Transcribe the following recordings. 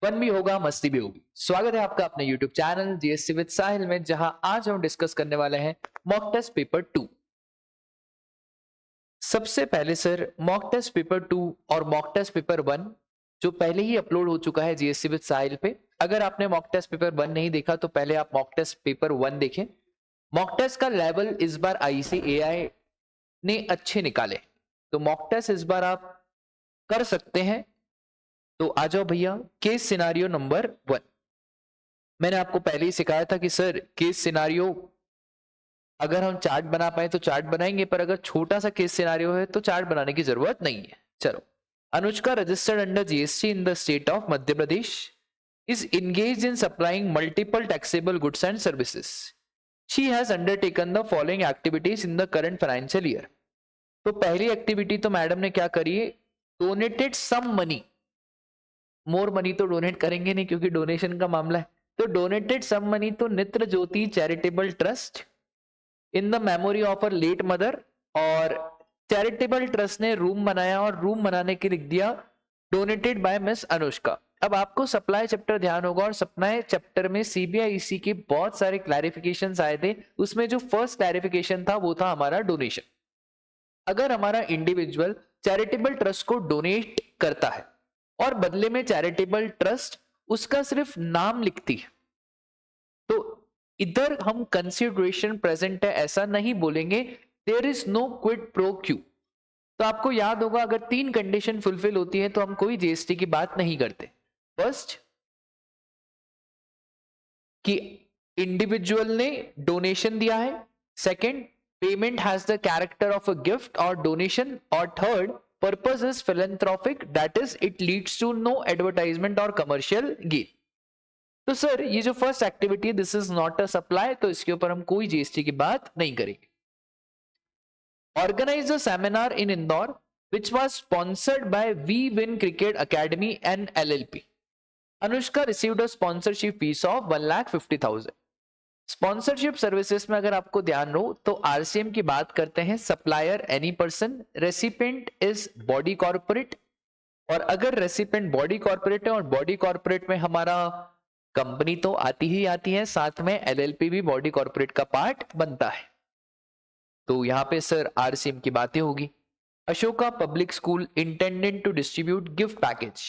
Fun भी होगा, मस्ती भी होगी। स्वागत है आपका अपने यूट्यूब चैनल जीएसटी विद साहिल में, जहां आज हम डिस्कस करने वाले हैं मॉक टेस्ट पेपर 2। सबसे पहले सर, मॉक टेस्ट पेपर 2 और मॉक टेस्ट पेपर 1 जो पहले ही अपलोड हो चुका है जीएसटी विद साहिल पे। अगर आपने मॉक टेस्ट पेपर 1 नहीं देखा तो पहले आप मॉक टेस्ट पेपर 1 देखें। मॉक टेस्ट का लेवल इस बार आईसीएआई ने अच्छे निकाले, तो मॉक टेस्ट इस बार आप कर सकते हैं। तो आ जाओ भैया, केस सिनारियो नंबर 1। मैंने आपको पहले ही सिखाया था कि सर केस सिनारियो अगर हम चार्ट बना पाए तो चार्ट बनाएंगे, पर अगर छोटा सा केस सिनारियो है तो चार्ट बनाने की जरूरत नहीं है। चलो, Anushka registered under GST in the state of Madhya Pradesh, is engaged in supplying multiple taxable goods and services. She has undertaken the following activities in the current financial year. तो पहली एक्टिविटी तो मैडम ने क्या करी है, donated some money. More money तो donate करेंगे नहीं क्योंकि डोनेशन का मामला है, तो डोनेटेड सम मनी तो Netra Jyoti charitable trust in the memory of our late mother. और चैरिटेबल ट्रस्ट ने रूम बनाया और रूम बनाने के लिख दिया डोनेटेड बाय मिस अनुष्का। अब आपको सप्लाई चैप्टर ध्यान होगा, और सप्लाई चैप्टर में सीबीआईसी के बहुत सारे क्लैरिफिकेशंस आए थे। उसमें जो फर्स्ट क्लैरिफिकेशन था वो था हमारा डोनेशन। अगर हमारा इंडिविजुअल चैरिटेबल ट्रस्ट को डोनेट करता है और बदले में चैरिटेबल ट्रस्ट उसका सिर्फ नाम लिखती है, तो इधर हम कंसिडरेशन प्रेजेंट है ऐसा नहीं बोलेंगे, there is no quid pro quo. तो आपको याद होगा, अगर 3 कंडीशन फुलफिल होती है तो हम कोई जीएसटी की बात नहीं करते। फर्स्ट, कि इंडिविजुअल ने डोनेशन दिया है। Second, payment has the character of a gift और डोनेशन। और third, purpose is philanthropic, that is it leads to no advertisement और कमर्शियल गेन। तो सर ये जो फर्स्ट एक्टिविटी है, this is not a supply, तो इसके ऊपर हम कोई जीएसटी की बात नहीं करेंगे। Organise a seminar in Indore which was sponsored by we win cricket academy and LLP. Anushka received a sponsorship fees of 1,50,000। Sponsorship services में अगर आपको ध्यान हो तो आरसीएम की बात करते हैं, supplier any person, recipient is body corporate. और अगर रेसिपेंट बॉडी कॉर्पोरेट है और बॉडी कॉर्पोरेट में हमारा कंपनी तो आती ही आती है, साथ में एलएलपी भी बॉडी कॉर्पोरेट का पार्ट बनता है। तो यहाँ पे सर आरसीएम की बातें होगी। Ashoka public school intended to distribute gift package.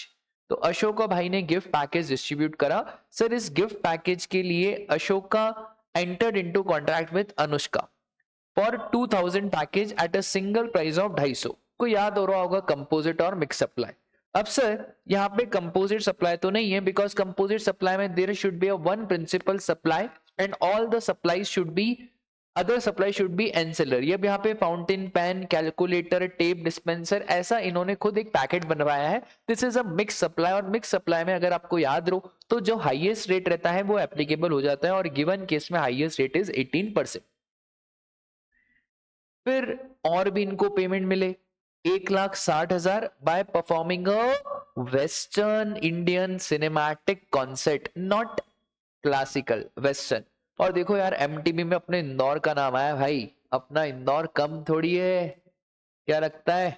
तो अशोका भाई ने गिफ्ट पैकेज डिस्ट्रीब्यूट करा। सर इस गिफ्ट पैकेज के लिए Ashoka entered into contract with Anushka for 2000 package at a single price of 250। को याद हो रहा होगा कंपोजिट और मिक्स सप्लाई। अब सर यहाँ पे कंपोजिट सप्लाई तो नहीं है, बिकॉज कंपोजिट सप्लाई में there should be a one principal supply and all the supply should be, other supply should be ancillary. ये यहाँ पे fountain pen, calculator, tape dispenser, ऐसा इन्होंने खुद एक पैकेट बनवाया है। This is a mix supply, और मिक्स सप्लाई में अगर आपको याद रहो तो जो हाईएस्ट रेट रहता है वो एप्लीकेबल हो जाता है, और गिवन केस में हाईएस्ट रेट इज 18%। फिर और भी इनको पेमेंट मिले 1,60,000 by performing a western Indian cinematic concert, not classical, western. और देखो यार, एमटीबी में अपने इंदौर का नाम आया भाई, अपना इंदौर कम थोड़ी है, क्या लगता है।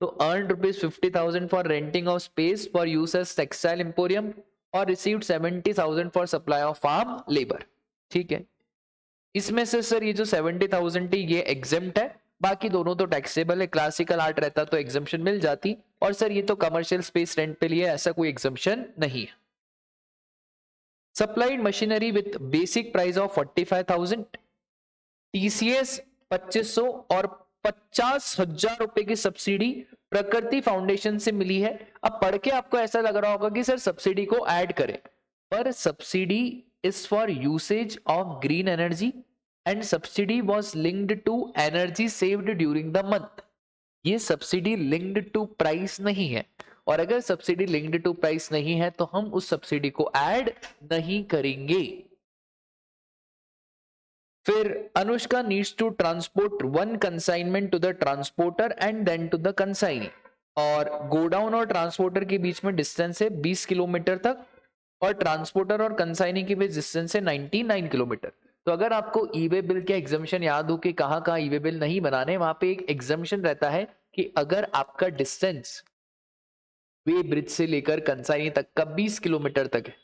तो earn ₹50,000 for renting of space for use as textile emporium, और received 70,000 for supply of farm labour. ठीक है, इसमें से सर ये जो 70,000 थी ये एग्जेम्प्ट है, बाकी दोनों तो टैक्सेबल है। क्लासिकल आर्ट रहता तो एग्जेम्पशन मिल जाती, और सर ये तो कमर्शियल स्पेस रेंट पे लिए, ऐसा कोई एग्जेम्पशन नहीं है। Supplied machinery with basic price of 45,000, TCS 2500, और 50,000 रुपए की सब्सिडी प्रकृति फाउंडेशन से मिली है। अब पढ़ के आपको ऐसा लग रहा होगा कि सर सब्सिडी को ऐड करें, पर subsidy is for usage of green energy and subsidy was linked to energy saved during the month. ये सब्सिडी लिंक्ड टू प्राइस नहीं है, और अगर सब्सिडी लिंक्ड टू प्राइस नहीं है तो हम उस सब्सिडी को ऐड नहीं करेंगे। फिर Anushka needs to transport one consignment to the transporter and then to the consignee. और गोडाउन और ट्रांसपोर्टर के बीच में डिस्टेंस है 20 किलोमीटर तक, और ट्रांसपोर्टर और कंसाइनी के बीच डिस्टेंस है 99 किलोमीटर। तो अगर आपको ई वे बिल के एग्जामिशन याद हो कि कहाँ कहाँ ई वे बिल नहीं बनाने, वहां पे एक एग्जामिशन रहता है कि अगर आपका डिस्टेंस वे ब्रिज से लेकर कंसाई तक का 20 किलोमीटर तक है,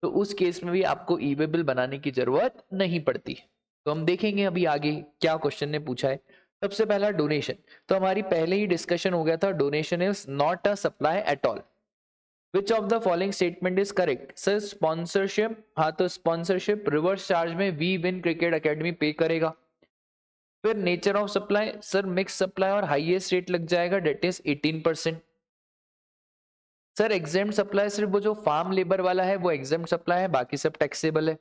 तो उस केस में भी आपको ई वे बिल बनाने की जरूरत नहीं पड़ती। तो हम देखेंगे अभी आगे क्या क्वेश्चन ने पूछा है। सबसे पहला डोनेशन, तो हमारी पहले ही डिस्कशन हो गया था, donation is not a supply at all. Which of the following statement is correct? Sir sponsorship, हाँ तो स्पॉन्सरशिप रिवर्स चार्ज में we win cricket academy pay करेगा। फिर nature of supply, sir mix supply और highest rate लग जाएगा, that is 18%। Sir exempt supply सिर्फ वो जो फार्म लेबर वाला है वो एग्जेम्प्ट सप्लाई है, बाकी सब टैक्सेबल है।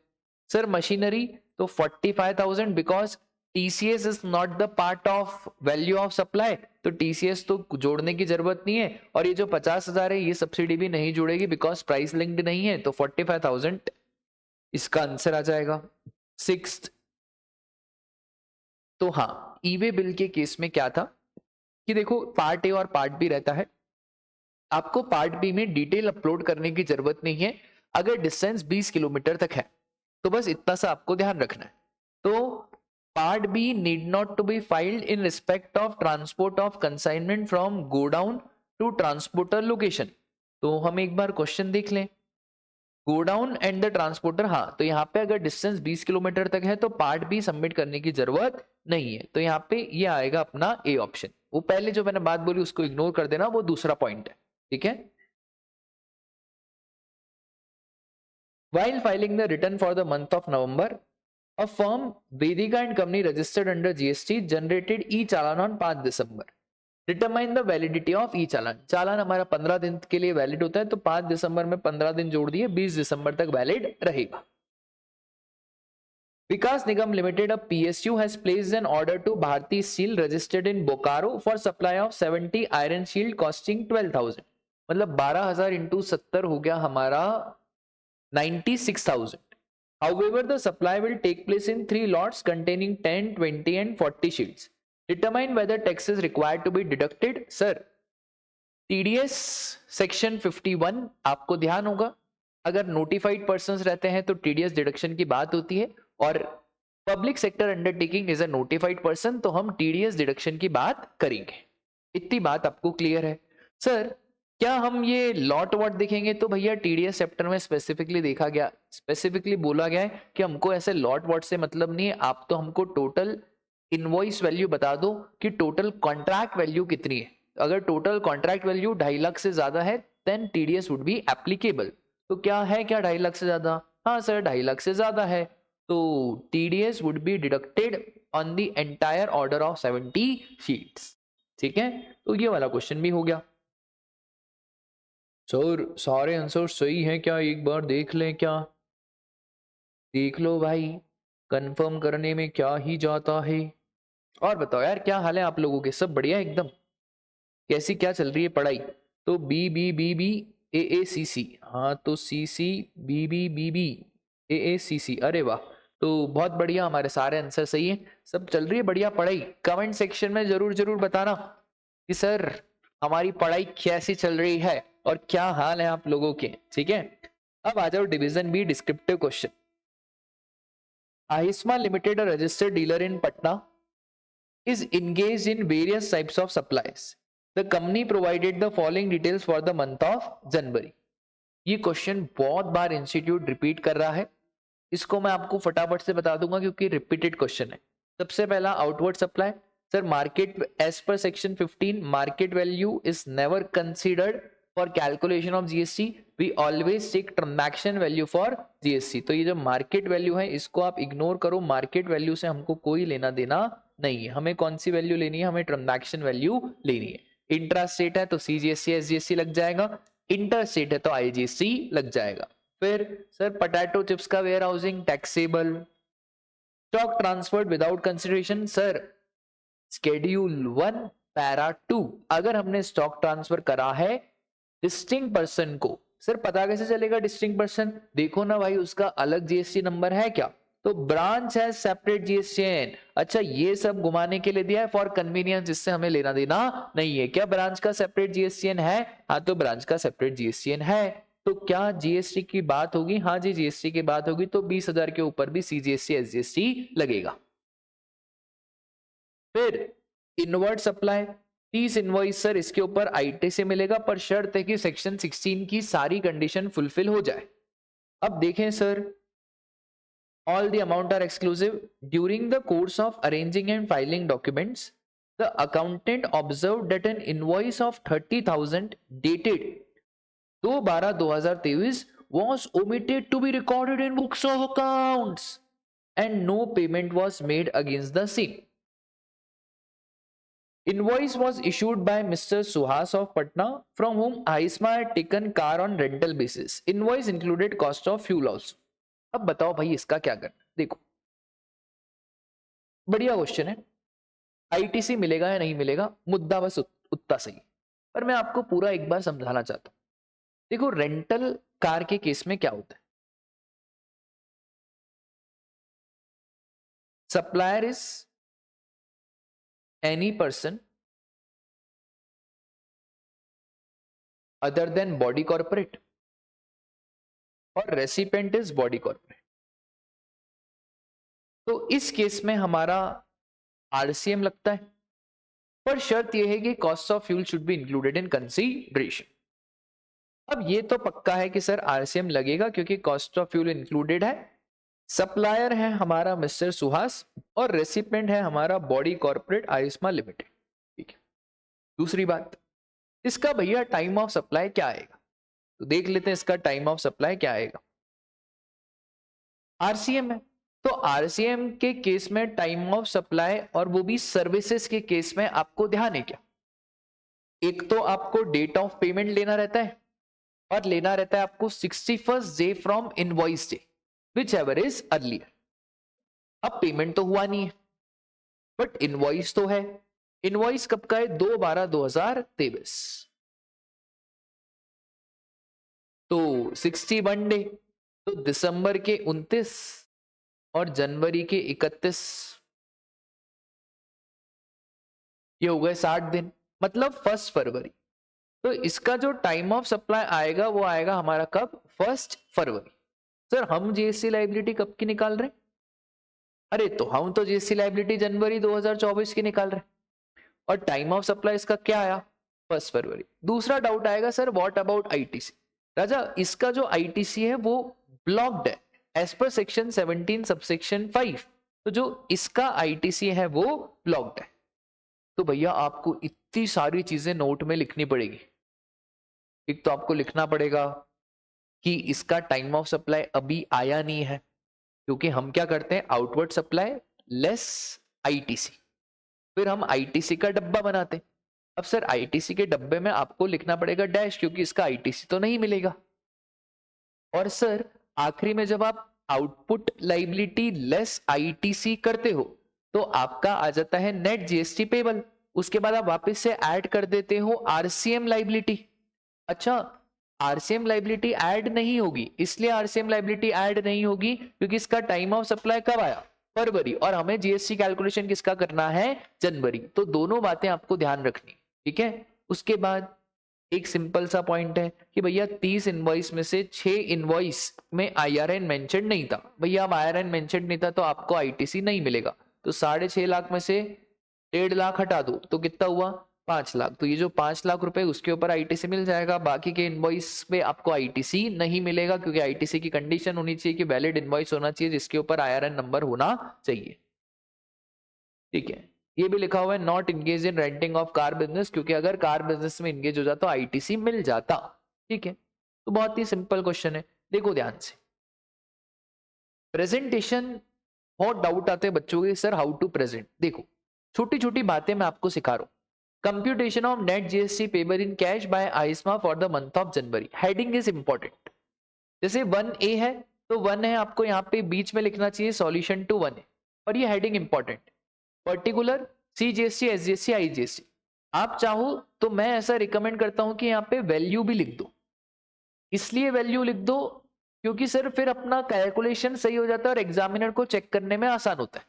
सर मशीनरी तो 45,000 because TCS is not the part of value of supply, तो टीसीएस तो जोड़ने की जरूरत नहीं है। और ये जो 50,000 है ये सब्सिडी भी नहीं जुड़ेगी बिकॉज प्राइस लिंक्ड नहीं है, तो 45,000 इसका आंसर आ जाएगा। सिक्स्थ, तो हाँ ई वे बिल के केस में क्या था कि देखो पार्ट ए और पार्ट बी रहता है, आपको पार्ट बी में डिटेल अपलोड करने की जरूरत नहीं है अगर डिस्टेंस 20 किलोमीटर तक है, तो बस इतना सा आपको ध्यान रखना है। तो part B need not to be filed in respect of transport of consignment from godown to transporter location. तो हम एक बार क्वेश्चन देख लें, गोडाउन एंड द ट्रांसपोर्टर, हाँ तो यहाँ पे अगर डिस्टेंस 20 किलोमीटर तक है तो पार्ट बी सबमिट करने की जरूरत नहीं है, तो यहाँ पे ये आएगा अपना ए ऑप्शन। वो पहले जो मैंने बात बोली उसको इग्नोर कर देना, वो दूसरा पॉइंट है, ठीक है। While filing the return for the month of November, a firm Vedika and Company registered under GST generated e-चालान on 5 December. Determine the validity of e-चालान। चालान हमारा 15 दिन के लिए वैलिड होता है, तो 5 दिसंबर में 15 दिन जोड़ दिए, 20 दिसंबर तक वैलिड रहेगा। विकास निगम limited, a PSU has placed an order to Bharti Steel registered in Bokaro for supply of 70 iron shield costing 12,000। मतलब 12,000 इंटू 70 हो गया हमारा 96,000। However, the supply will take place in 3 lots containing 10, 20 and 40 sheets. Determine whether tax is required to be deducted. Sir, TDS section 51 आपको ध्यान होगा, अगर notified persons रहते हैं तो TDS डिडक्शन की बात होती है, और public sector undertaking is a notified person, तो हम TDS डिडक्शन की बात करेंगे। इतनी बात आपको क्लियर है? सर क्या हम ये लॉट वॉट देखेंगे? तो भैया TDS चैप्टर में स्पेसिफिकली देखा गया, स्पेसिफिकली बोला गया है कि हमको ऐसे लॉट वॉट से मतलब नहीं है, आप तो हमको टोटल इनवॉइस वैल्यू बता दो कि टोटल कॉन्ट्रैक्ट वैल्यू कितनी है। अगर टोटल कॉन्ट्रैक्ट वैल्यू 2.5 लाख से ज्यादा है then TDS would be applicable. तो क्या है, क्या 2.5 लाख से ज्यादा? हाँ सर 2.5 लाख से ज्यादा है, तो TDS would be deducted on the entire order of 70 sheets. ठीक है, तो ये वाला क्वेश्चन भी हो गया। सर सारे आंसर सही हैं क्या? एक बार देख लें क्या? देख लो भाई, कंफर्म करने में क्या ही जाता है। और बताओ यार क्या हाल है आप लोगों के? सब बढ़िया एकदम? कैसी क्या चल रही है पढ़ाई? तो बी ए सी, हाँ तो बी ए सी, अरे वाह, तो बहुत बढ़िया, हमारे सारे आंसर सही हैं, सब चल रही है बढ़िया पढ़ाई। कमेंट सेक्शन में जरूर जरूर बताना कि सर हमारी पढ़ाई कैसी चल रही है और क्या हाल है आप लोगों के, ठीक है। अब आ जाओ division B, descriptive question. Ahisma limited, registered dealer in Patna, is engaged in various types of supplies. The company provided the following details for the month of January. ये क्वेश्चन बहुत बार इंस्टीट्यूट रिपीट कर रहा है, इसको मैं आपको फटाफट से बता दूंगा क्योंकि रिपीटेड क्वेश्चन है। सबसे पहला outward supply, sir market as per section 15 market value is never considered for calculation of GST, we always take transaction value for GST. तो ये जो मार्केट वैल्यू है इसको आप इग्नोर करो, मार्केट वैल्यू से हमको कोई लेना देना नहीं है। हमें कौन सी वैल्यू लेनी है? हमें ट्रांजैक्शन वैल्यू लेनी है। इंट्रा स्टेट है तो CGST SGST लग जाएगा, इंटर स्टेट है तो IGST लग जाएगा। फिर सर पोटैटो चिप्स का warehousing taxable. Stock transferred without consideration, sir schedule 1 para 2, अगर हमने स्टॉक ट्रांसफर करा है डिस्टिंक्ट पर्सन को, सर पता कैसे चलेगा डिस्टिंक्ट पर्सन? देखो ना भाई उसका अलग GST नंबर है क्या, तो ब्रांच है सेपरेट GSTN। अच्छा ये सब घुमाने के लिए दिया है फॉर कन्वीनियंस, जिससे हमें लेना देना नहीं है। क्या ब्रांच का सेपरेट GSTN है? हाँ तो ब्रांच का सेपरेट GSTN है, तो क्या GST की बात होगी? हाँ जी GST की बात होगी, तो 20,000 के ऊपर भी CGST SGST लगेगा। फिर इनवर्ट सप्लाई, 30 इनवॉइस सर इसके ऊपर आईटीसी मिलेगा, पर शर्त है कि सेक्शन 16 की सारी कंडीशन फुलफिल हो जाए। अब देखें sir, all the amount are exclusive. During the course of arranging and filing documents, the accountant observed that an invoice of 30,000 dated 2/12/2023 was omitted to be recorded in books of accounts and no payment was made against the same. Invoice was issued by Mr. Suhas of Patna, from whom Aisma had taken car on rental basis. Invoice included cost of fuel also. अब बताओ भाई इसका क्या करना। देखो बढ़िया question है, ITC मिलेगा या नहीं मिलेगा, मुद्दा बस उतना सही। पर मैं आपको पूरा एक बार समझाना चाहता हूं। देखो रेंटल कार के केस में क्या होता है, supplier is any person other than body corporate और रेसिपेंट इज बॉडी कॉर्पोरेट। तो इस केस में हमारा आरसीएम लगता है, पर शर्त यह है कि cost of fuel should be included in consideration. अब ये तो पक्का है कि सर आरसीएम लगेगा क्योंकि कॉस्ट ऑफ फ्यूल इंक्लूडेड है, सप्लायर है हमारा मिस्टर सुहास और रेसिपेंट है हमारा बॉडी कॉर्पोरेट आइस्मा लिमिटेड। ठीक है, दूसरी बात, इसका भैया टाइम ऑफ सप्लाई क्या आएगा, तो देख लेते हैं इसका टाइम ऑफ सप्लाई क्या आएगा। आरसीएम है, तो आरसीएम के केस में टाइम ऑफ सप्लाई और वो भी सर्विसेज के केस में आपको ध्यान है क्या, एक तो आपको डेट ऑफ पेमेंट लेना रहता है और लेना रहता है आपको 61st day from invoice day which ever is earlier. अब पेमेंट तो हुआ नहीं है बट इनवॉइस तो है। इनवॉइस कब का है, 2/12/2023। तो 61 डे, तो दिसंबर के 29 और जनवरी के 31, ये हो गए 60 दिन, मतलब 1 फरवरी। तो इसका जो टाइम ऑफ सप्लाई आएगा वो आएगा हमारा कब, 1 फरवरी। सर हम जीएसटी लाइबिलिटी कब की निकाल रहे हैं, अरे तो हम तो जीएसटी लाइबिलिटी जनवरी 2024 की निकाल रहे हैं और टाइम ऑफ सप्लाई इसका क्या आया, 1 फरवरी। दूसरा डाउट आएगा सर व्हाट अबाउट आईटीसी, राजा इसका जो आईटीसी है वो ब्लॉक्ड है एज पर सेक्शन 17 सबसेक्शन 5, तो जो इसका आईटीसी है वो ब्लॉक्ड है। तो भैया आपको इतनी सारी चीजें नोट में लिखनी पड़ेगी। एक तो आपको लिखना पड़ेगा कि इसका टाइम ऑफ सप्लाई अभी आया नहीं है, क्योंकि हम क्या करते हैं, आउटवर्ड सप्लाई लेस आईटीसी, फिर हम आईटीसी का डब्बा बनाते हैं। अब सर आईटीसी के डब्बे में आपको लिखना पड़ेगा डैश, क्योंकि इसका आईटीसी तो नहीं मिलेगा। और सर आखिरी में जब आप आउटपुट लाइबिलिटी लेस आईटीसी करते हो तो आपका आ जाता है नेट जीएसटी पेबल, उसके बाद आप वापस से ऐड कर देते हो आरसीएम लाइबिलिटी। अच्छा आरसीएम लाइबिलिटी ऐड नहीं होगी, इसलिए आरसीएम लाइबिलिटी ऐड नहीं होगी क्योंकि इसका टाइम ऑफ सप्लाई कब आया, फरवरी, और हमें जीएसटी कैलकुलेशन किसका करना है, जनवरी। तो दोनों बातें आपको ध्यान रखनी, ठीक है। उसके बाद एक सिंपल सा पॉइंट है कि भैया 30 इनवॉइस में से 6 इनवॉइस में आईआरएन मेंशन नहीं था। भैया अब आईआरएन मेंशन नहीं था तो आपको आईटीसी नहीं मिलेगा। तो 6.5 लाख में से 1.5 लाख हटा दो तो कितना हुआ, 5 लाख। तो ये जो 5 लाख रुपए उसके ऊपर आईटीसी मिल जाएगा, बाकी के इनवॉइस पे आपको आईटीसी नहीं मिलेगा, क्योंकि आईटीसी की कंडीशन होनी चाहिए कि वैलिड इनवॉइस होना चाहिए जिसके ऊपर आईआरएन नंबर होना चाहिए। ठीक है, ये भी लिखा हुआ है not engage in renting of car business, क्योंकि अगर कार बिजनेस में इंगेज हो जाता तो आईटीसी मिल जाता। ठीक है, तो बहुत ही सिंपल क्वेश्चन है, देखो ध्यान से। प्रेजेंटेशन, बहुत डाउट आते हैं बच्चों के सर हाउ टू प्रेजेंट। देखो छोटी छोटी बातें मैं आपको सिखा रहा हूं। Computation of net GST payable in cash by Aisma for the month of January, heading is important. जैसे 1A है तो 1 है, आपको यहाँ पे बीच में लिखना चाहिए सॉल्यूशन टू 1 है, और ये heading important. Particular CGST, SGST, IGST, आप चाहो तो मैं ऐसा रिकमेंड करता हूं कि यहाँ पे वैल्यू भी लिख दो। इसलिए वैल्यू लिख दो क्योंकि सर फिर अपना कैलकुलेशन सही हो जाता है और एग्जामिनर को चेक करने में आसान होता है।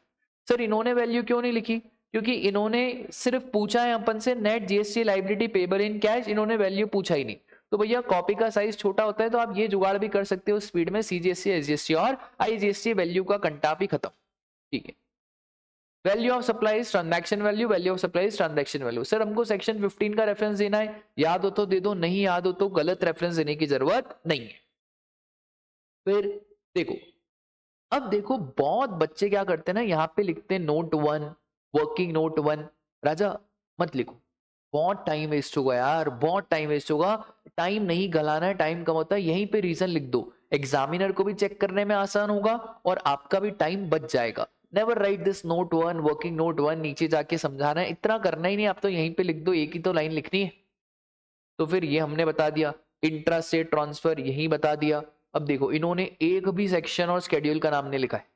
सर इन्होंने वैल्यू क्यों नहीं लिखी, क्योंकि इन्होंने सिर्फ पूछा है अपन से net GST liability payable in cash, इन्होंने वैल्यू पूछा ही नहीं। तो भैया कॉपी का साइज छोटा होता है तो आप ये जुगाड़ भी कर सकते हो स्पीड में, सीजीएसटी, एसजीएसटी और आईजीएसटी वैल्यू का कंटाप ही खत्म। ठीक है, value of supply is transaction value, value of supply is transaction value. Sir हमको सेक्शन 15 का रेफरेंस देना है, याद हो तो दे दो, नहीं याद हो तो गलत रेफरेंस देने की जरूरत नहीं है। फिर देखो, अब देखो बहुत बच्चे क्या करते हैं ना, यहाँ पे लिखते हैं नोट 1, वर्किंग नोट 1। राजा मत लिखो, बहुत टाइम वेस्ट होगा यार, बहुत टाइम वेस्ट होगा। टाइम नहीं गलाना है, टाइम कम होता है, यहीं पे रीजन लिख दो, एग्जामिनर को भी चेक करने में आसान होगा और आपका भी टाइम बच जाएगा। Never write this note 1, working note 1, नीचे जाके समझाना है, इतना करना ही नहीं, आप तो यहीं पे लिख दो, एक ही तो लाइन लिखनी है। तो फिर ये हमने बता दिया, इंट्रा स्टेट ट्रांसफर यही बता दिया। अब देखो इन्होंने एक भी सेक्शन और शेड्यूल का नाम नहीं लिखा है।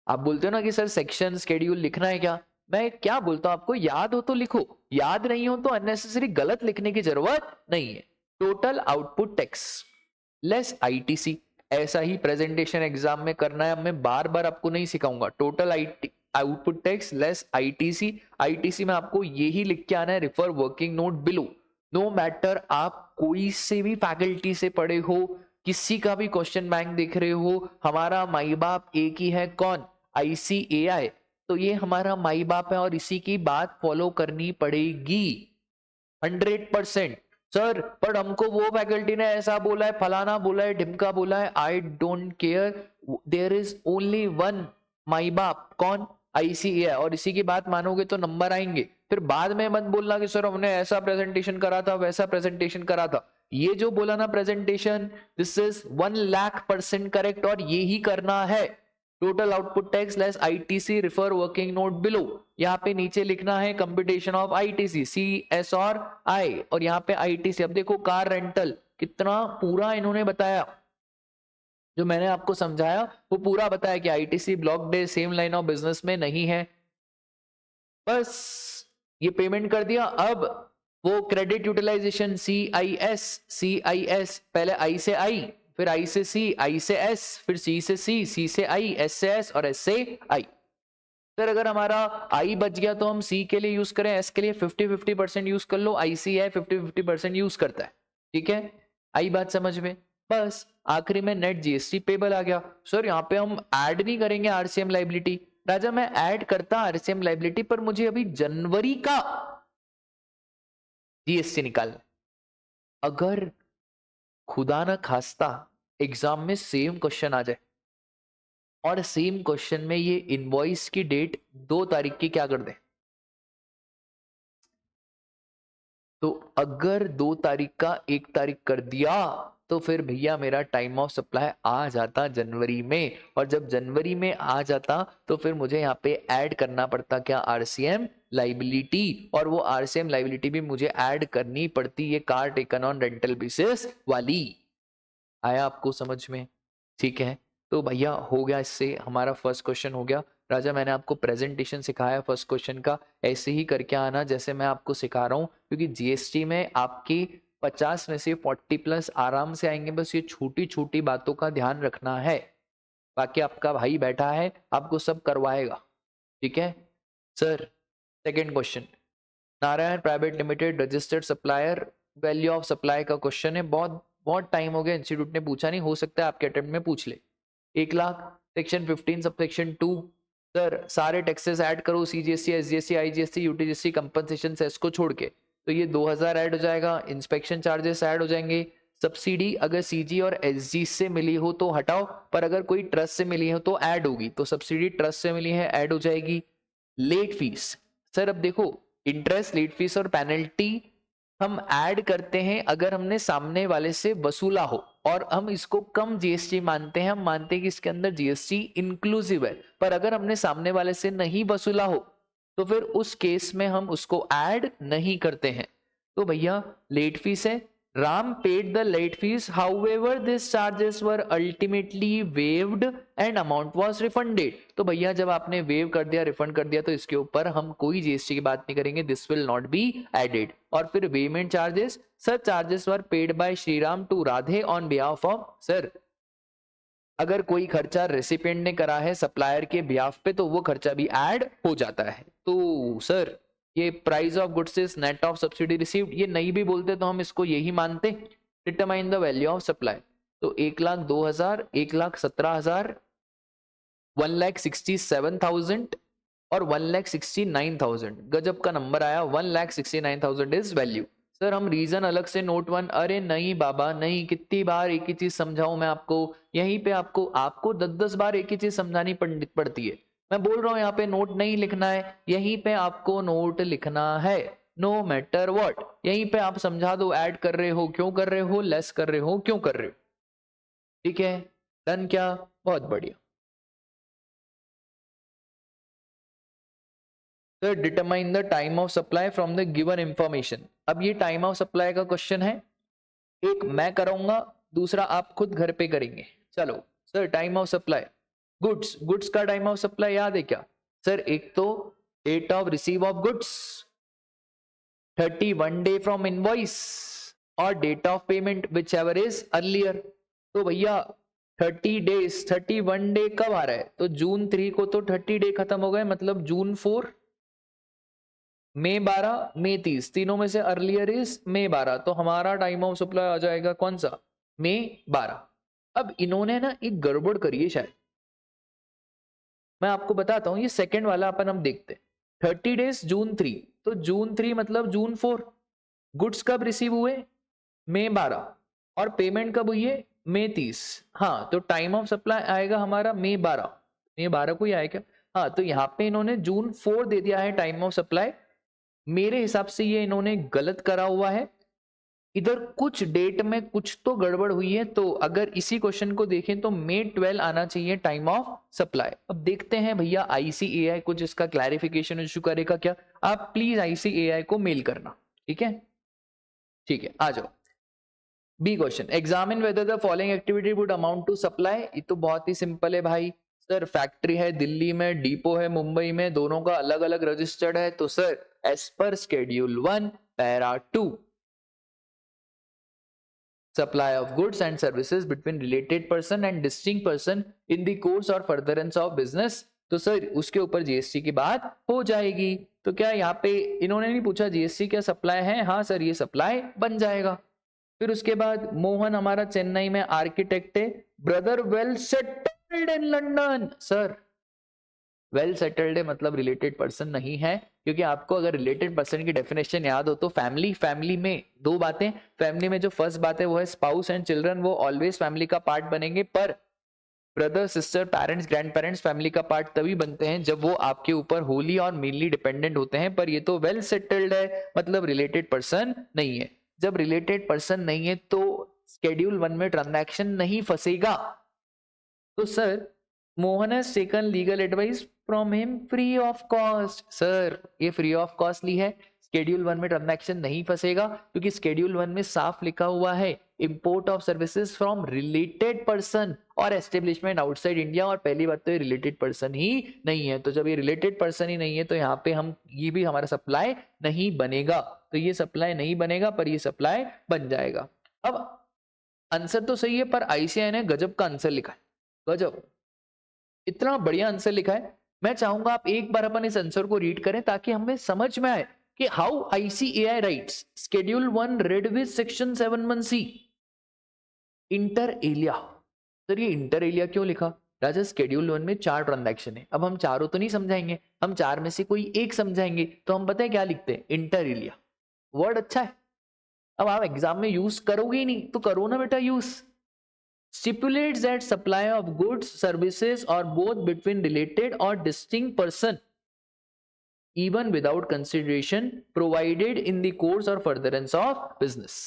आप बोलते हो ना कि सर सेक्शन शेड्यूल लिखना है क्या, मैं क्या बोलता हूं आपको, याद हो तो लिखो, याद नहीं हो तो अननेसेसरी गलत लिखने की जरूरत नहीं है। Total output tax less ITC, ऐसा ही प्रेजेंटेशन एग्जाम में करना है, अब मैं बार बार आपको नहीं सिखाऊंगा। Total output tax less ITC, ITC में आपको यही लिख के आना है, refer working note below. No matter आप कोई से भी फैकल्टी से पढ़े हो, किसी का भी क्वेश्चन बैंक देख रहे हो, हमारा माई बाप एक ही है, कौन, ICAI। तो ये हमारा माई बाप है और इसी की बात फॉलो करनी पड़ेगी 100%। सर पर हमको वो फैकल्टी ने ऐसा बोला है, फलाना बोला है, ढिमका बोला है, I don't care, there is only one my बाप, कौन, ICAI, और इसी की बात मानोगे तो नंबर आएंगे। फिर बाद में मत बोलना कि सर हमने ऐसा प्रेजेंटेशन करा था, वैसा प्रेजेंटेशन करा था। ये जो बोला ना प्रेजेंटेशन, दिस इज 1,00,000% करेक्ट और ये ही करना है। Total output tax less ITC, refer working note below. यहाँ पे नीचे लिखना है कंप्यूटेशन ऑफ आईटीसी, CS और I, और यहाँ पे ITC। अब देखो कार रेंटल कितना पूरा इन्होंने बताया, जो मैंने आपको समझाया वो पूरा बताया कि ITC block day same line of business में नहीं है। बस ये पेमेंट कर दिया। अब वो क्रेडिट यूटिलाइजेशन CIS, पहले I से I, फिर I से C, I से S, फिर C से C, C से I, S से S और S से I। सर अगर हमारा I बच गया तो हम C के लिए यूज करें, S के लिए 50-50% यूज कर लो, ICAI 50-50% यूज करता है, ठीक है, आई बात समझ में। बस आखिरी में नेट GST पेबल आ गया। सर यहाँ पे हम ऐड नहीं करेंगे RCM लाइबिलिटी। राजा मैं ऐड करता RCM लाइबिलिटी, पर मुझे अभी जनवरी का GST निकालना। अगर खुदा ना खास्ता एग्जाम में सेम क्वेश्चन आ जाए और सेम क्वेश्चन में ये इनवॉइस की डेट 2 तारीख की क्या कर दे, तो अगर 2 तारीख का 1 तारीख कर दिया तो फिर भैया मेरा टाइम ऑफ सप्लाई आ जाता जनवरी में, और जब जनवरी में आ जाता तो फिर मुझे यहाँ पे ऐड करना पड़ता क्या, RCM लाइबिलिटी, और वो RCM लाइबिलिटी भी मुझे ऐड करनी पड़ती ये car taken on rental basis वाली। आया आपको समझ में, ठीक है। तो भैया हो गया, इससे हमारा फर्स्ट क्वेश्चन हो गया। राजा मैंने आपको प्रेजेंटेशन सिखाया फर्स्ट क्वेश्चन का, ऐसे ही करके आना जैसे मैं आपको सिखा रहा हूँ, क्योंकि GST में आपकी 50 में से 40+ आराम से आएंगे, बस ये छोटी छोटी बातों का ध्यान रखना है। बाकी आपका भाई बैठा है, आपको सब करवाएगा, ठीक है। Sir second question, Narayan private limited registered supplier, value of supply का क्वेश्चन है। बहुत बहुत टाइम हो गया, इंस्टीट्यूट ने पूछा नहीं, हो सकता है आपके अटेम्प्ट में पूछ ले। 1,00,000, सेक्शन 15 सबसेक्शन 2। सर सारे टैक्सेस ऐड करो, CGST, SGST, IGST, UTGST, compensation cess को छोड़ के, तो ये 2,000 ऐड हो जाएगा। इंस्पेक्शन चार्जेस ऐड हो जाएंगे। सब्सिडी अगर CG और SG से मिली हो तो हटाओ, पर अगर कोई ट्रस्ट से मिली हो तो ऐड होगी, तो सब्सिडी ट्रस्ट से मिली है ऐड हो जाएगी। लेट फीस, सर अब देखो इंटरेस्ट, लेट फीस और पेनल्टी हम ऐड करते हैं अगर हमने सामने वाले से वसूला हो, और हम इसको कम GST मानते हैं, हम मानते हैं कि इसके अंदर GST इंक्लूसिव है। पर अगर हमने सामने वाले से नहीं वसूला हो तो फिर उस केस में हम उसको ऐड नहीं करते हैं। तो भैया लेट फीस है, Ram paid the late fees, however these charges were ultimately waived and amount was refunded। तो भैया जब आपने वेव कर दिया, रिफंड कर दिया, तो इसके ऊपर हम कोई GST की बात नहीं करेंगे, this will not be added. और फिर payment charges, sir charges were paid by Shriram to Radhe on behalf of, sir अगर कोई खर्चा रेसिपिएंट ने करा है सप्लायर के बिहाफ पे तो वो खर्चा भी ऐड हो जाता है। तो सर ये price of goods is net of subsidy received, ये नहीं भी बोलते तो हम इसको यही मानते। Determine the value of supply, तो 1,02,000, 1,17,000, 1,67,000, और 1,69,000, गजब का नंबर आया, 1,69,000 इज वैल्यू। सर हम रीजन अलग से नोट 1, अरे नहीं बाबा नहीं, कितनी बार एक ही चीज समझाऊं मैं आपको, यहीं पे आपको 10-10 बार एक ही चीज समझानी पड़ती है। मैं बोल रहा हूं यहाँ पे नोट नहीं लिखना है, यहीं पे आपको नोट लिखना है, नो मैटर व्हाट। यहीं पे आप समझा दो, ऐड कर रहे हो क्यों कर रहे हो, लेस कर रहे हो क्यों कर रहे हो। ठीक है, डन क्या, बहुत बढ़िया। तो determine the time of supply from the given information. अब ये टाइम ऑफ सप्लाई का क्वेश्चन है, एक मैं कराऊंगा, दूसरा आप खुद घर पे करेंगे। चलो sir, time of supply, goods का टाइम ऑफ सप्लाई याद है क्या सर? एक तो date of receive of goods 31 day from invoice, और date of payment which ever is earlier. तो भैया 30 डेज, 31 डे कब आ रहा है? तो जून 3 को तो 30 डे खत्म हो गए, मतलब जून 4, मई 12, मई 30, तीनों में से अर्लियर इज मई 12, तो हमारा टाइम ऑफ सप्लाई आ जाएगा कौन सा, मई 12। अब इन्होंने ना एक गड़बड़ करी है शायद, मैं आपको बताता हूं, ये सेकंड वाला अपन हम देखते हैं। 30 डेज जून 3, तो जून 3 मतलब जून 4, गुड्स कब रिसीव हुए, मई 12, और पेमेंट कब हुई है, मई 30। हाँ, तो टाइम ऑफ सप्लाई आएगा हमारा मई 12, मई 12 को ही आएगा। हाँ, तो यहाँ पे इन्होंने जून 4 दे दिया है टाइम ऑफ सप्लाई, मेरे हिसाब से ये इन्होंने गलत करा हुआ है, इधर कुछ डेट में कुछ तो गड़बड़ हुई है। तो अगर इसी क्वेश्चन को देखें तो मई 12 आना चाहिए टाइम ऑफ सप्लाई। अब देखते हैं भैया आईसीएआई कुछ इसका क्लैरिफिकेशन इशू करेगा क्या, आप प्लीज आईसीएआई को मेल करना, ठीक है? ठीक है, आ जाओ। B question, examine whether the following activity would amount to supply. ये तो बहुत ही सिंपल है भाई। सर फैक्ट्री है दिल्ली में, डिपो है मुंबई में, दोनों का अलग अलग रजिस्टर्ड है, तो sir as per schedule 1 para 2, supply of goods and services between related person and distinct person in the course or furtherance of business, तो सर उसके ऊपर जीएसटी की बात हो जाएगी। तो क्या यहाँ पे इन्होंने नहीं पूछा जीएसटी क्या सप्लाई है? हाँ सर, ये सप्लाई बन जाएगा। फिर उसके बाद मोहन हमारा चेन्नई में आर्किटेक्ट है, brother well settled in London. Sir well settled है मतलब रिलेटेड पर्सन नहीं है, क्योंकि आपको अगर रिलेटेड पर्सन की डेफिनेशन याद हो तो फैमिली में दो बातें, फैमिली में जो फर्स्ट बात है वो है स्पाउस एंड चिल्ड्रन, वो ऑलवेज फैमिली का पार्ट बनेंगे, पर brother sister parents grand parents family का पार्ट तभी बनते हैं जब वो आपके ऊपर होली और मेनली डिपेंडेंट होते हैं। पर ये तो वेल सेटल्ड है मतलब रिलेटेड पर्सन नहीं है। जब रिलेटेड पर्सन नहीं है तो शेड्यूल 1 में ट्रांजैक्शन नहीं फंसेगा। तो sir Mohan has taken legal advice from him free of cost. Sir ये फ्री ऑफ कॉस्ट ली है, शेड्यूल 1 में ट्रांजैक्शन नहीं फंसेगा, क्योंकि शेड्यूल 1 में साफ लिखा हुआ है import of services from related person और एस्टेब्लिशमेंट आउटसाइड इंडिया, और पहली बात तो ये रिलेटेड पर्सन ही नहीं है। तो जब ये रिलेटेड पर्सन ही नहीं है तो यहाँ पे हम ये भी हमारा सप्लाई नहीं बनेगा, तो ये सप्लाई नहीं बनेगा पर ये सप्लाई बन जाएगा। अब आंसर तो सही है, पर आईसीआई ने गजब का आंसर लिखा है, गजब, इतना बढ़िया आंसर लिखा है। मैं चाहूंगा आप एक बार अपन इस आंसर को रीड करें ताकि हमें समझ में आए कि how ICAI writes schedule 1 read with section 71C inter alia. Sir ये इंटर एलिया क्यों लिखा? राजा शेड्यूल 1 में 4 ट्रांजैक्शन है, अब हम चारों तो नहीं समझाएंगे, हम 4 में से कोई एक समझाएंगे, तो हम पता है क्या लिखते हैं, इंटर एलिया। वर्ड अच्छा है, अब आप एग्जाम में यूज करोगे ही नहीं तो करो ना बेटा use. Stipulates that supply of goods, services or both between related or distinct person even without consideration provided in the course or furtherance of business.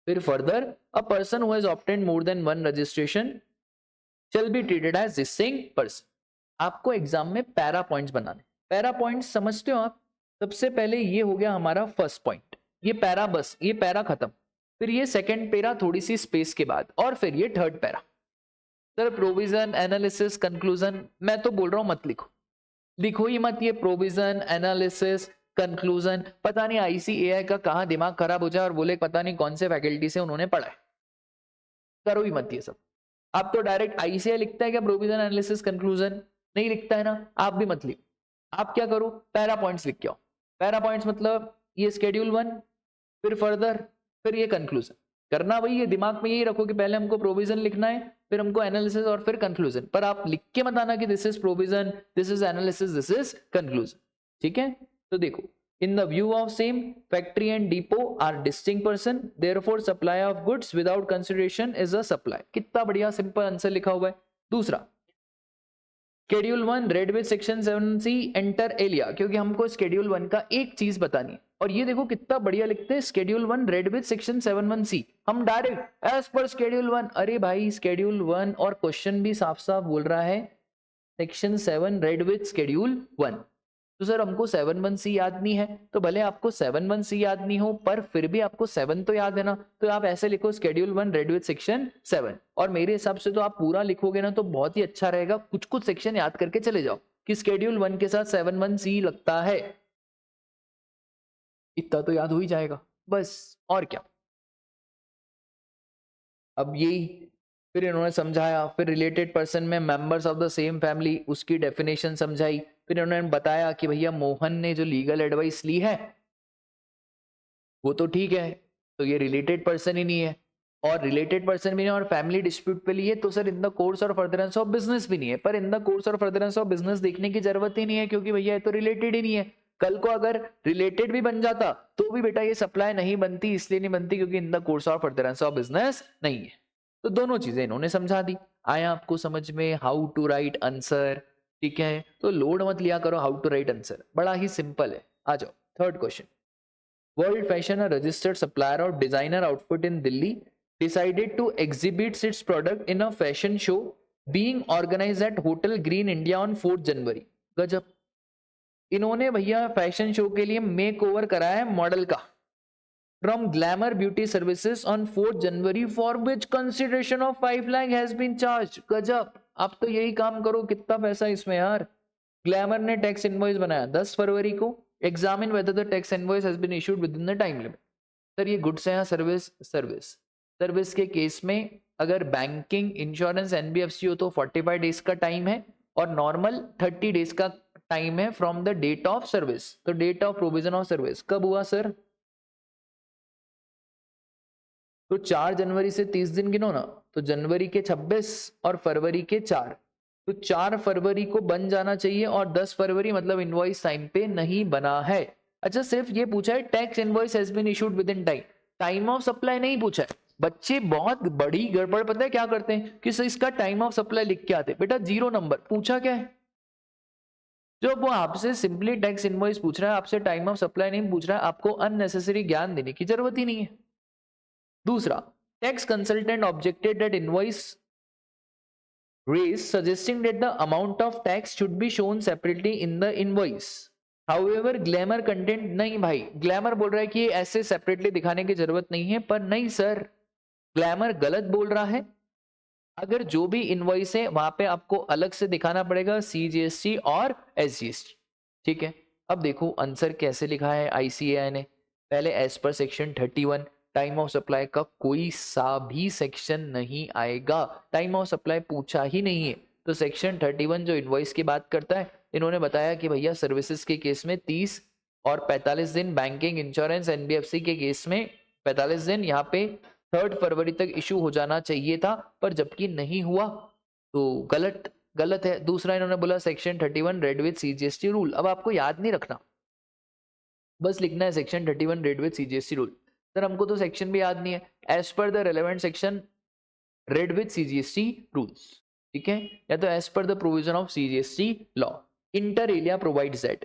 फिर further, a person who has obtained more than one registration shall be treated as distinct person. आपको exam में para points बनाने, para points समझते हो आप? सबसे पहले ये हो गया हमारा फर्स्ट पॉइंट, ये पैरा, बस ये पैरा खत्म, फिर ये सेकंड पैरा थोड़ी सी स्पेस के बाद, और फिर ये third para. Sir provision analysis conclusion, मैं तो बोल रहा हूं मत लिखो, लिखो ही मत ये प्रोविजन एनालिसिस कंक्लूजन, पता नहीं आईसीएआई का कहां दिमाग खराब हो जाए और बोले पता नहीं कौन से फैकल्टी से उन्होंने पढ़ा है, करो ही मत ये सब। आप तो डायरेक्ट आईसीएआई लिखता है क्या प्रोविजन एनालिसिस कंक्लूजन? नहीं लिखता है ना, आप भी मत लिखो। आप क्या करो, पैरा पॉइंट्स लिख के आओ। पैरा पॉइंट्स मतलब ये शेड्यूल 1, फिर फर्दर, फिर ये कंक्लूजन। करना वही है, दिमाग में यही रखो कि पहले हमको प्रोविजन लिखना है, फिर हमको एनालिसिस और फिर कंक्लूजन, पर आप लिख के मत आना कि this is provision, this is analysis, this is conclusion, ठीक है। तो देखो, in the view of same, factory and depot are distinct person, therefore supply of goods without consideration is a supply। कितना बढ़िया सिंपल आंसर लिखा हुआ है। दूसरा, schedule 1 read with section 7C inter alia, क्योंकि हमको शेड्यूल 1 का एक चीज बतानी है, और ये देखो कितना बढ़िया लिखते हैं, schedule 1 read with section 71C, हम डायरेक्ट एज पर शेड्यूल 1। अरे भाई शेड्यूल 1 और क्वेश्चन भी साफ साफ बोल रहा है सेक्शन 7 रेड विद शेड्यूल 1। तो सर हमको 71C याद नहीं है, तो भले आपको 71C याद नहीं हो पर फिर भी आपको 7 तो याद है ना, तो आप ऐसे लिखो शेड्यूल 1 रेड विद सेक्शन 7, और मेरे हिसाब से तो आप पूरा लिखोगे ना तो बहुत ही अच्छा रहेगा। कुछ कुछ सेक्शन याद करके चले जाओ कि शेड्यूल 1 के साथ 71C लगता है, इतना तो याद हो ही जाएगा बस, और क्या। अब यही फिर इन्होंने समझाया, फिर रिलेटेड पर्सन में members of the same family, उसकी डेफिनेशन समझाई, फिर इन्होंने बताया कि भैया मोहन ने जो लीगल एडवाइस ली है वो तो ठीक है, तो ये रिलेटेड पर्सन ही नहीं है, और रिलेटेड पर्सन भी नहीं और फैमिली डिस्प्यूट पे लिए, तो सर इन द कोर्स और फर्दरेंस ऑफ बिजनेस भी नहीं है, पर इन द कोर्स और फर्दरेंस ऑफ बिजनेस देखने की जरूरत ही नहीं है, क्योंकि भैया ये तो रिलेटेड ही नहीं है। कल को अगर रिलेटेड भी बन जाता तो भी बेटा ये सप्लाई नहीं बनती, इसलिए नहीं बनती क्योंकि इन द कोर्स और फर्दरेंस ऑफ बिजनेस नहीं है। तो दोनों चीजें इन्होंने समझा दी। आया आपको समझ में हाउ टू राइट आंसर, ठीक है, तो लोड मत लिया करो, हाउ टू राइट आंसर बड़ा ही सिंपल है। आ जाओ third question. World fashion, a registered supplier of designer outfit in Delhi, decided to exhibit its product in a fashion show being organized at Hotel Green India on 4 जनवरी। गजब, इन्होंने भैया fashion show के लिए make over कराया है model का from Glamour Beauty Services on 4 January for which consideration of 5 lakh has been charged। गजब, आप तो यही काम करो, कितना पैसा इसमें यार। ग्लैमर ने टैक्स इनवॉइस बनाया 10 फरवरी को, examine whether the tax invoice has been issued within the time limit. Sir ये गुड्स है या सर्विस? सर्विस। सर्विस के केस में अगर बैंकिंग, इंश्योरेंस, एनबीएफसी हो तो 45 डेज का टाइम है, और नॉर्मल 30 डेज का टाइम है from the date of service. तो date of provision of service कब हुआ सर? तो 4 जनवरी से 30 दिन गिनो ना, तो जनवरी के 26 और फरवरी के 4, तो 4 फरवरी को बन जाना चाहिए, और 10 फरवरी मतलब इनवॉइस टाइम पे नहीं बना है। अच्छा सिर्फ ये पूछा है tax invoice has been issued within time, time of supply नहीं पूछा है। बच्चे बहुत बड़ी गड़बड़ पता है क्या करते हैं कि इसका टाइम ऑफ सप्लाई लिख के आते, बेटा 0 नंबर। पूछा क्या है? जो वो आपसे सिंपली टैक्स इनवॉइस पूछ रहा है, आपसे टाइम ऑफ सप्लाई नहीं पूछ रहा है, आपको अननेसेसरी ज्ञान देने की जरूरत ही नहीं है। दूसरा, tax consultant objected that invoice raised suggesting that the amount of tax should be shown separately in the invoice, however glamour content नहीं भाई, ग्लैमर बोल रहा है कि ऐसे सेपरेटली दिखाने की जरूरत नहीं है, पर नहीं सर, ग्लैमर गलत बोल रहा है। अगर जो भी इनवॉइस है वहां पे आपको अलग से दिखाना पड़ेगा सीजीएसटी और एसजीएसटी, ठीक है। अब देखो आंसर कैसे लिखा है आईसीएआई ने, पहले as per section 31 time of supply का कोई सा भी सेक्शन नहीं आएगा, टाइम ऑफ सप्लाई पूछा ही नहीं है। तो सेक्शन 31 जो इनवॉइस की बात करता है, इन्होंने बताया कि भैया सर्विसेज के केस में 30 और 45 दिन, बैंकिंग, इंश्योरेंस, एनबीएफसी के केस में 45 दिन, यहाँ पे 3 फरवरी तक इशू हो जाना चाहिए था, पर जबकि नहीं हुआ, तो गलत है। दूसरा इन्होंने बोला section 31 read with CGST rule, अब आपको याद नहीं रखना, बस लिखना है section 31 read with CGST rule. Sir हमको तो सेक्शन भी याद नहीं है, as per the relevant section read with CGST rules, ठीक है, या तो as per the provision of CGST law. Inter alia provides that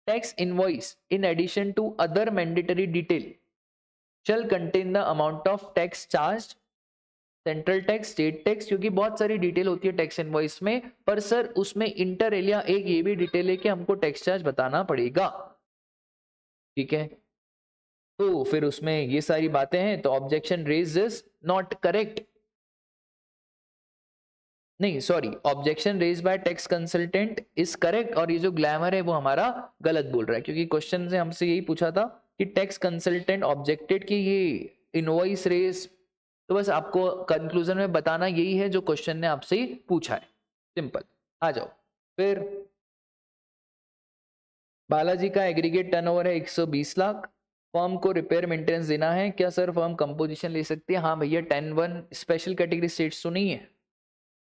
tax invoice in addition to other mandatory detail shall contain the amount of tax charged, central tax, state tax, क्योंकि बहुत सारी detail होती है tax invoice में, पर sir उसमें inter Elia एक ये भी डिटेल है कि हमको टैक्स चार्ज बताना पड़ेगा, ठीक है। तो फिर उसमें ये सारी बातें हैं, तो objection raise is not correct, नहीं sorry, objection raise by tax consultant is correct, और ये जो ग्लैमर है वो हमारा गलत बोल रहा है, क्योंकि क्वेश्चन से हमसे यही पूछा था कि टैक्स कंसल्टेंट ऑब्जेक्टेड कि ये इनवॉइस रेज, तो बस आपको कंक्लूजन में बताना यही है जो क्वेश्चन ने आपसे ही पूछा है, सिंपल। आ जाओ फिर, बालाजी का एग्रीगेट टर्नओवर है 120 लाख, फर्म को रिपेयर मेंटेनेंस देना है, क्या सर फर्म कंपोजिशन ले सकती है? हाँ भैया 10(1) स्पेशल कैटेगरी स्टेट्स तो नहीं है,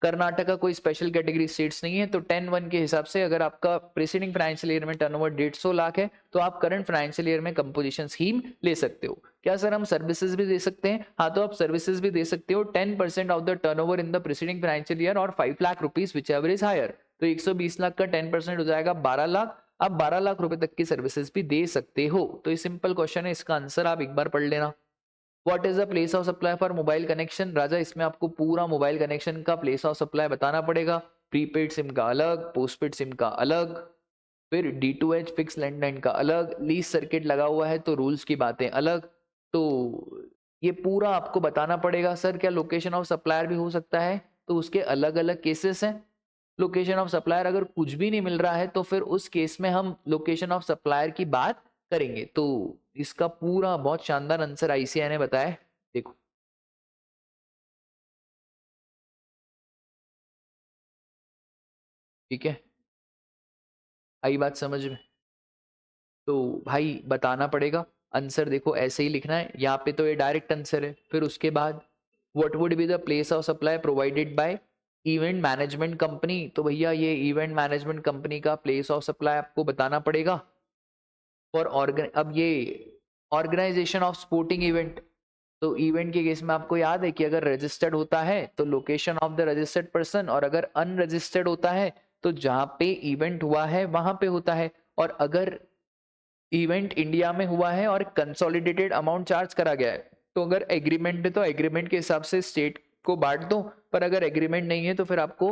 कर्नाटका कोई स्पेशल कैटेगरी स्टेट्स नहीं है, तो 10-1 के हिसाब से अगर आपका प्रीसीडिंग फाइनेंशियल ईयर में टर्नओवर 150 लाख है तो आप करंट फाइनेंशियल ईयर में कंपोजिशन स्कीम ले सकते हो। क्या सर हम सर्विसेज भी दे सकते हैं? हाँ, तो आप सर्विसेज भी दे सकते हो 10% of the turnover in the preceding financial year और 5 lakh rupees which ever is higher. तो 120 लाख का 10% हो जाएगा 12 लाख। आप 12 लाख रुपए तक की सर्विसेज भी दे सकते हो। तो ये सिंपल क्वेश्चन है, इसका आंसर आप एक बार पढ़ लेना। What is the place of supply for mobile connection? राजा इसमें आपको पूरा मोबाइल कनेक्शन का प्लेस ऑफ सप्लाई बताना पड़ेगा। प्रीपेड सिम का अलग, पोस्टपेड सिम का अलग, फिर D2H फिक्स लैंडलाइन का अलग, लीज सर्किट लगा हुआ है तो रूल्स की बातें अलग। तो ये पूरा आपको बताना पड़ेगा। सर क्या लोकेशन ऑफ सप्लायर भी हो सकता है? तो उसके अलग अलग केसेस हैं। लोकेशन ऑफ सप्लायर अगर कुछ भी नहीं मिल रहा है तो फिर उस केस में हम लोकेशन ऑफ सप्लायर की बात करेंगे। तो इसका पूरा बहुत शानदार आंसर ICAI ने बताया। देखो ठीक है, आई बात समझ में? तो भाई बताना पड़ेगा आंसर। देखो ऐसे ही लिखना है, यहाँ पे तो ये डायरेक्ट आंसर है। फिर उसके बाद what would be the place of supply provided by event management company? तो भैया ये इवेंट मैनेजमेंट कंपनी का प्लेस ऑफ सप्लाई आपको बताना पड़ेगा। फॉर अब ये ऑर्गेनाइजेशन ऑफ स्पोर्टिंग इवेंट, तो इवेंट के केस में आपको याद है कि अगर रजिस्टर्ड होता है तो location of the registered person, और अगर अनरजिस्टर्ड होता है तो जहां पे इवेंट हुआ है वहां पे होता है। और अगर इवेंट इंडिया में हुआ है और कंसोलिडेटेड अमाउंट चार्ज करा गया है तो अगर एग्रीमेंट है तो एग्रीमेंट के हिसाब से स्टेट को बांट दो, पर अगर एग्रीमेंट नहीं है तो फिर आपको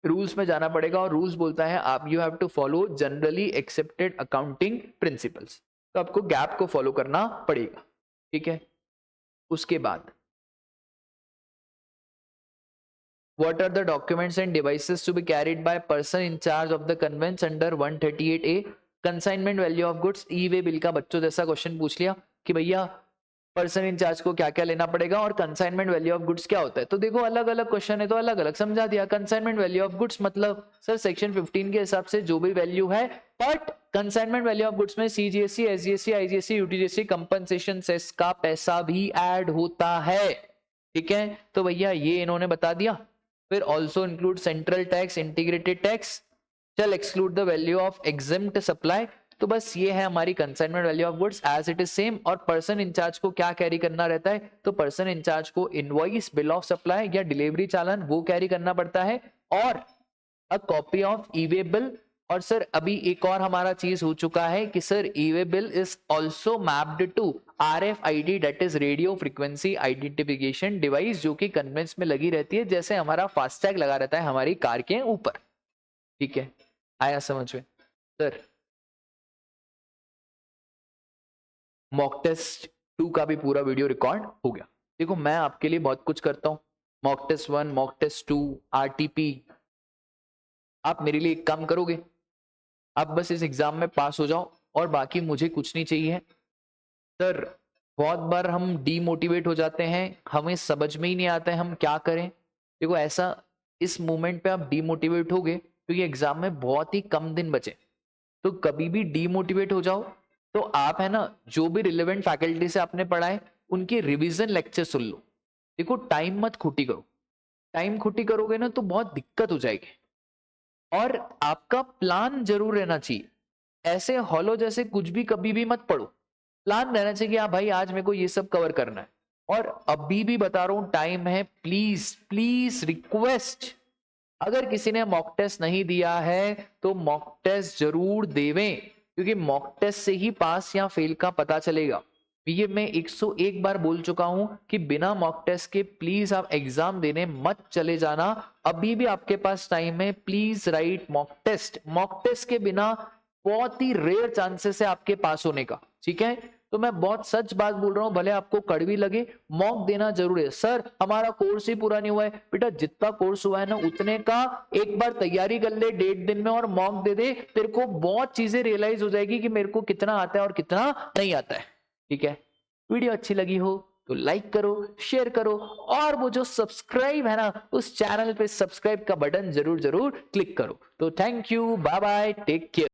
रूल्स में जाना पड़ेगा। और रूल्स बोलता है आप you have to follow generally accepted accounting principles, तो आपको गैप को फॉलो करना पड़ेगा। ठीक है, उसके बाद what are the documents and devices to be carried by person in charge of the conveyance under 138A? Consignment value of goods, E way bill का बच्चों जैसा क्वेश्चन पूछ लिया कि भैया पर्सन इंचार्ज को क्या क्या लेना पड़ेगा और कंसाइनमेंट वैल्यू ऑफ गुड्स क्या होता है। तो देखो अलग अलग क्वेश्चन है तो अलग अलग समझा दिया। कंसाइनमेंट वैल्यू ऑफ गुड्स मतलब सर सेक्शन 15 के हिसाब से जो भी वैल्यू है, but consignment value of goods में CGST, SGST, IGST, UTGST compensation cess का पैसा भी ऐड होता है। ठीक है, तो भैया ये इन्होंने बता दिया। फिर also include central tax, integrated tax, चल exclude the value of exempt supply. तो बस ये है हमारी consignment value of goods as it is same. और पर्सन इंचार्ज को क्या कैरी करना रहता है? तो पर्सन इंचार्ज को इनवॉइस, बिल ऑफ सप्लाई या डिलीवरी चालान वो कैरी करना पड़ता है, और a copy of e way bill. और सर अभी एक और हमारा चीज हो चुका है कि sir e-way bill is also mapped to RFID, that is radio frequency identification device, जो कि कन्वेंस में लगी रहती है जैसे हमारा फास्टैग लगा रहता है हमारी कार के ऊपर। ठीक है, आया समझ में? सर मॉक टेस्ट 2 का भी पूरा वीडियो रिकॉर्ड हो गया। देखो मैं आपके लिए बहुत कुछ करता हूँ, mock test 1, mock test 2, RTP। आप मेरे लिए एक काम करोगे? आप बस इस एग्जाम में पास हो जाओ और बाकी मुझे कुछ नहीं चाहिए। सर बहुत बार हम डीमोटिवेट हो जाते हैं, हमें समझ में ही नहीं आता है हम क्या करें। देखो ऐसा इस मोमेंट पे आप डीमोटिवेट होगे क्योंकि एग्जाम में बहुत ही कम दिन बचे, तो कभी भी डीमोटिवेट हो जाओ तो आप है ना जो भी रिलेवेंट फैकल्टी से आपने पढ़ा है उनके रिवीजन लेक्चर सुन लो। देखो टाइम मत खोटी करो, टाइम खोटी करोगे ना तो बहुत दिक्कत हो जाएगी। और आपका प्लान जरूर रहना चाहिए, ऐसे हॉलो जैसे कुछ भी कभी भी मत पढ़ो। प्लान रहना चाहिए कि हाँ भाई आज मेरे को ये सब कवर करना है। और अभी भी बता रहा हूं टाइम है, प्लीज प्लीज रिक्वेस्ट, अगर किसी ने मॉक टेस्ट नहीं दिया है तो मॉक टेस्ट जरूर देवें, क्योंकि मॉक टेस्ट से ही पास या फेल का पता चलेगा। ये मैं 101 बार बोल चुका हूं कि बिना मॉक टेस्ट के प्लीज आप एग्जाम देने मत चले जाना। अभी भी आपके पास टाइम है, please write mock test. Mock test के बिना बहुत ही रेयर चांसेस है आपके पास होने का। ठीक है, तो मैं बहुत सच बात बोल रहा हूं, भले आपको कड़वी लगे, मॉक देना जरूर है। सर हमारा कोर्स ही पूरा नहीं हुआ है, बेटा जितना कोर्स हुआ है ना उतने का एक बार तैयारी कर ले 1.5 दिन में और मॉक दे दे, तेरे को बहुत चीजें रियलाइज हो जाएगी कि मेरे को कितना आता है और कितना नहीं आता है। ठीक है, वीडियो अच्छी लगी हो तो लाइक करो, शेयर करो, और वो जो सब्सक्राइब है ना उस चैनल पे सब्सक्राइब का बटन जरूर जरूर क्लिक करो। तो thank you, bye bye, take care.